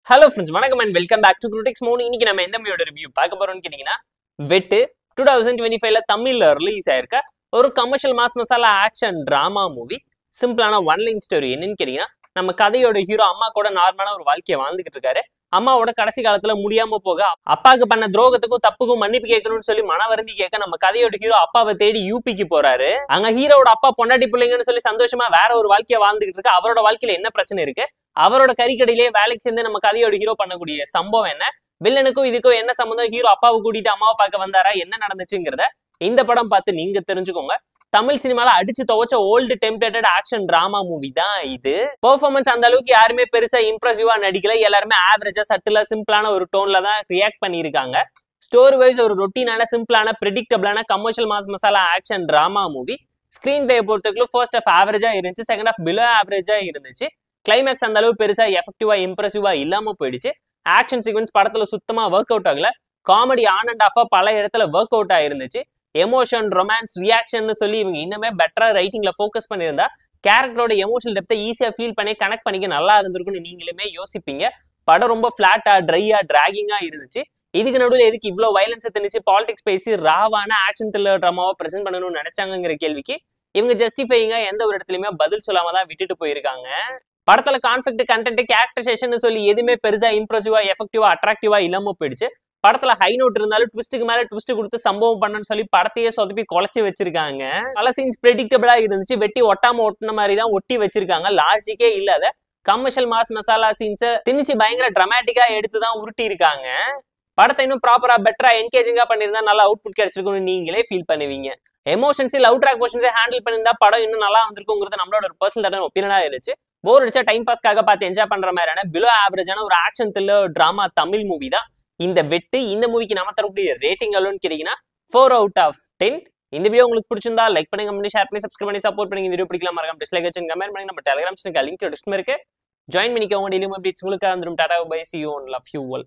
Hello friends, வணக்கம் and welcome back to Critics Mode. இன்னைக்கு நம்ம எந்த மூவியோட ரிவ்யூ பார்க்க போறோம்னு கேட்டீங்கன்னா வெட்டு 2025ல தமிழ்ல ரிலீஸ் ஆயிருக்க ஒரு commercial mass masala action drama movie. சிம்பிளான ஒன் லைன் ஸ்டோரி. என்னன்னு கேட்டீங்கன்னா நம்ம கதையோட ஹீரோ அம்மா கூட நார்மலான ஒரு வாழ்க்கையை வாழ்ந்துகிட்டு இருக்காரு. அம்மாவோட கடைசி காலத்துல முடியாம போக அப்பாவுக்கு பண்ண துரோகத்துக்கும் தப்புக்கும் மன்னிப்பு கேட்கணும்னு சொல்லி மனவருந்தி கேட்க நம்ம கதையோட ஹீரோ அப்பாவை தேடி யூபிக்கு போறாரு. அங்க ஹீரோட அப்பா பொண்டாட்டி பிள்ளைங்கன்னு சொல்லி சந்தோஷமா வேற ஒரு வாழ்க்கையை வாழ்ந்துகிட்டு இருக்கு. அவரோட வாழ்க்கையில என்ன பிரச்சனை இருக்கு, அவரோட கறிக்கடையிலேயே வேலைக்கு சேர்ந்து நம்ம கதையோட ஹீரோ பண்ணக்கூடிய சம்பவம் என்ன, வில்லனுக்கும் இதுக்கும் என்ன சம்பந்தம், ஹீரோ அப்பாவை கூட்டிட்டு அம்மாவை பார்க்க வந்தாரா, என்ன நடந்துச்சுங்கிறத இந்த படம் பார்த்து நீங்க தெரிஞ்சுக்கோங்க. தமிழ் சினிமால அடிச்சு துவச்ச old templated action drama movie தான் இது. பெர்ஃபார்மன்ஸ் அந்த அளவுக்கு யாருமே பெருசா இம்ப்ரெசிவா நடிக்கல. எல்லாருமே ஆவரேஜா சட்டிலா சிம்பிளான ஒரு டோன்ல தான் ரியாக்ட் பண்ணியிருக்காங்க. ஸ்டோரி வைஸ் ஒரு ரொட்டீனான சிம்பிளான ப்ரெடிக்டபிளான commercial mass masala action drama movie. Screen play பொறுத்தவரைக்கும் ஃபர்ஸ்ட் ஹாஃப் ஆவரேஜா இருந்துச்சு, செகண்ட் ஹாஃப் பிலோ ஆவரேஜா இருந்துச்சு. கிளைமேக்ஸ் அந்த அளவு பெருசா எஃபெக்டிவா இம்ப்ரெசிவா இல்லாம போயிடுச்சு. ஆக்ஷன் சீக்வன்ஸ் படத்துல சுத்தமா ஒர்க் அவுட் ஆகல. காமெடி ஆன் அண்ட் ஆஃபா பல இடத்துல ஒர்க் அவுட் ஆயிருந்துச்சு. எமோஷன், ரொமான்ஸ், ரியாக்ஷன் சொல்லி இவங்க இன்னுமே பெட்டரா ரைட்டிங்ல ஃபோக்கஸ் பண்ணியிருந்தா கேரக்டரோட எமோஷனல் டெப்த்தை ஈஸியா ஃபீல் பண்ணி கனெக்ட் பண்ணிக்க நல்லா இருந்திருக்கும்னு நீங்களுமே யோசிப்பீங்க. படம் ரொம்ப பிளாட்டா, ட்ரையா, டிராகிங்கா இருந்துச்சு. இதுக்கு நடுவில் எதுக்கு இவ்வளவு வயலன்ஸை திணிச்சு பாலிடிக்ஸ் பேசி ராவான ஆக்ஷன் த்ரில்லர் ட்ராமாவை பிரசென்ட் பண்ணணும்னு நினைச்சாங்கிற கேள்விக்கு இவங்க ஜஸ்டிஃபைங்கா எந்த ஒரு இடத்துலயுமே பதில் சொல்லாம தான் விட்டுட்டு போயிருக்காங்க. படத்துல கான்ஃபிளிக்ட், கண்டென்ட், கேரக்டரைசேஷன் சொல்லி எதுவுமே பெருசா இம்ப்ரெசிவா, எஃபெக்டிவா, அட்ராக்டிவா இல்லாம போயிடுச்சு. படத்துல ஹை நோட் இருந்தாலும் ட்விஸ்ட்டுக்கு மேல ட்விஸ்ட் கொடுத்து சம்பவம் பண்ணன்னு சொல்லி படத்தையே சொதப்பி குலைச்சு வச்சிருக்காங்க. பல சீன்ஸ் ப்ரெடிக்டபிளா இருந்துச்சு. வெட்டி ஒட்டாம ஒட்டின மாதிரி தான் ஒட்டி வச்சிருக்காங்க. லாஜிக்கே இல்லாத கமர்ஷியல் மாஸ் மசாலா சீன்ஸை திணிச்சு பயங்கர டிராமாட்டிக்கா எடுத்துதான் உருட்டி இருக்காங்க. படத்தை இன்னும் ப்ராப்பரா பெட்டரா என்கேஜிங்கா பண்ணியிருந்தா நல்லா அவுட்புட் கிடைச்சிருக்கும்னு நீங்களே ஃபீல் பண்ணுவீங்க. எமோஷன்ஸ், லவ் ட்ராக் போர்ஷன்ஸை ஹேண்டில் பண்ணியிருந்தா படம் இன்னும் நல்லா வந்திருக்குங்கிறது நம்மளோட ஒரு பர்சனல் ஒப்பீனியனா இருந்துச்சு. போர் அடிச்சா டைம் பாஸ்க்காக பார்த்து என்ஜாய் பண்ற மாதிரியான பிலோ ஆவரேஜான ஒரு action thriller drama Tamil movie தான் இந்த வெட்டு. இந்த மூவிக்கு நம்ம தரக்கூடிய ரேட்டிங் எவ்வளோன்னு கேட்டீங்கன்னா 4 out of 10. இந்த வீடியோ உங்களுக்கு பிடிச்சிருந்தா லைக் பண்ணுங்க, பண்ணி ஷேர் பண்ணி சப்ஸ்கிரைப் பண்ணி சப்போர்ட் பண்ணி. இந்த வீடியோ பிடிக்கலாம் மறக்காம டிஸ்லைக் வச்சு கமெண்ட் பண்ணி. நம்ம டெலிகிராம் லிங்க் டிஸ்கிரிப்ஷன்ல இருக்கு, ஜாயின் பண்ணிக்கோங்க. டெய்லி அப்டேட்ஸ் உங்களுக்கு வந்துடும். Ta-ta bye, see you, love you all.